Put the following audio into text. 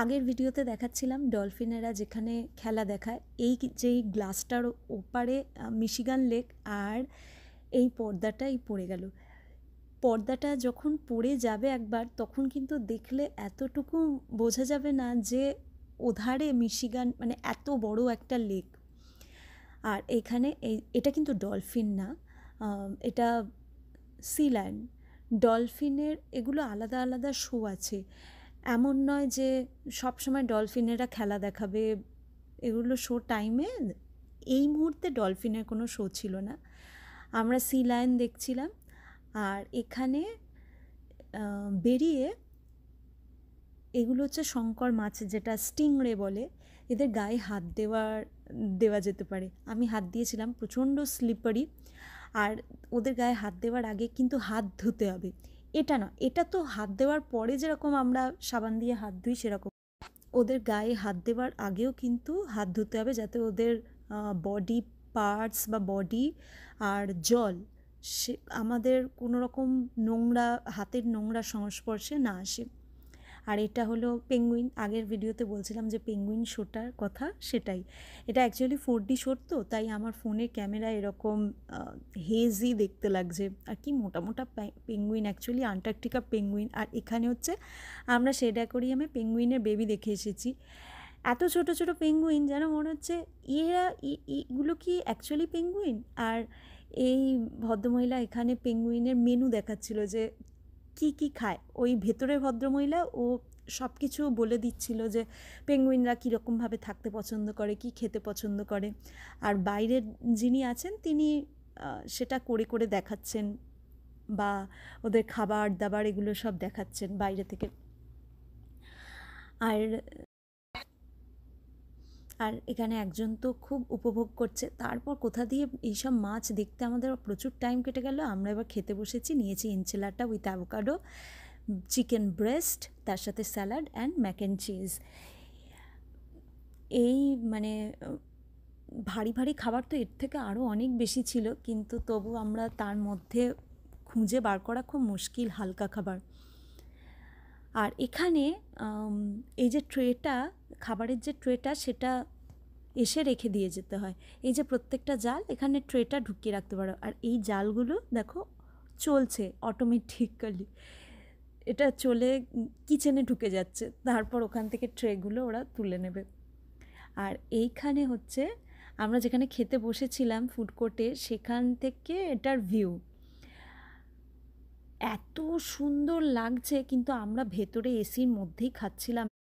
আগের ভিডিওতে দেখাচ্ছিলাম ডলফিনেরা যেখানে খেলা দেখায়, এই যেই গ্লাসটার ওপারে মিশিগান লেক, আর এই পর্দাটাই পড়ে গেল। পর্দাটা যখন পড়ে যাবে একবার, তখন কিন্তু দেখলে এতটুকু বোঝা যাবে না যে ওধারে মিশিগান, মানে এত বড় একটা লেক। আর এখানে এটা কিন্তু ডলফিন না, এটা সি লায়ন। ডলফিনের এগুলো আলাদা আলাদা শো আছে, এমন নয় যে সব সময় ডলফিনেরা খেলা দেখাবে। এগুলো শো টাইমে এই মুহূর্তে ডলফিনের কোনো শো ছিল না, আমরা সি লায়ন দেখছিলাম। আর এখানে বেরিয়ে এগুলো হচ্ছে শঙ্কর মাছ, যেটা স্টিংরে বলে। এদের গায়ে হাত দেওয়া যেতে পারে। আমি হাত দিয়েছিলাম, প্রচণ্ড স্লিপারি। আর ওদের গায়ে হাত দেওয়ার আগে কিন্তু হাত ধুতে হবে। এটা না, এটা তো হাত দেওয়ার পরে যেরকম আমরা সাবান দিয়ে হাত ধুই সেরকম, ওদের গায়ে হাত দেওয়ার আগেও কিন্তু হাত ধুতে হবে, যাতে ওদের বডি পার্টস বা বডি আর জল সে আমাদের কোনো রকম নোংরা, হাতের নোংরা সংস্পর্শে না আসে। আর এটা হলো পেঙ্গুইন। আগের ভিডিওতে বলছিলাম যে পেঙ্গুইন শোটার কথা, সেটাই। এটা অ্যাকচুয়ালি 4D শোট, তো তাই আমার ফোনের ক্যামেরা এরকম হেজি দেখতে লাগছে। আর কি মোটা মোটা পেঙ্গুইন, অ্যাকচুয়ালি আন্টার্কটিকা পেঙ্গুইন। আর এখানে হচ্ছে আমরা সেড অ্যাকোরিয়ামে পেঙ্গুইনের বেবি দেখে এসেছি। এত ছোট ছোট পেঙ্গুইন যেন মনে হচ্ছে এগুলো কি অ্যাকচুয়ালি পেঙ্গুইন। আর এই ভদ্রমহিলা এখানে পেঙ্গুইনের মেনু দেখাচ্ছিল যে কি কি খায়। ওই ভেতরের ভদ্রমহিলা ও সব কিছু বলে দিচ্ছিল যে পেঙ্গুইনরা কীরকমভাবে থাকতে পছন্দ করে, কি খেতে পছন্দ করে। আর বাইরের যিনি আছেন তিনি সেটা করে করে দেখাচ্ছেন, বা ওদের খাবার দাবার এগুলো সব দেখাচ্ছেন বাইরে থেকে। আর আর এখানে একজন তো খুব উপভোগ করছে। তারপর কোথা দিয়ে এইসব মাছ দেখতে আমাদের প্রচুর টাইম কেটে গেল। আমরা এবার খেতে বসেছি, নিয়েছি এনচিলাটা উইথ অ্যাভোকাডো, চিকেন ব্রেস্ট, তার সাথে salad and Mac and cheese. এই মানে ভারী ভারী খাবার তো এর থেকে আরও অনেক বেশি ছিল, কিন্তু তবু আমরা তার মধ্যে খুঁজে বার করা খুব মুশকিল হালকা খাবার। আর এখানে এই যে ট্রেটা, খাবারের যে ট্রেটা, সেটা এসে রেখে দিয়ে যেতে হয়। এই যে প্রত্যেকটা জাল, এখানে ট্রেটা ঢুকিয়ে রাখতে পারো। আর এই জালগুলো দেখো চলছে অটোমেটিক্যালি, এটা চলে কিচেনে ঢুকে যাচ্ছে, তারপর ওখান থেকে ট্রেগুলো ওরা তুলে নেবে। আর এইখানে হচ্ছে আমরা যেখানে খেতে বসেছিলাম ফুড কোর্টে, সেখান থেকে এটার ভিউ এত সুন্দর লাগছে, কিন্তু আমরা ভেতরে এসির মধ্যেই খাচ্ছিলাম।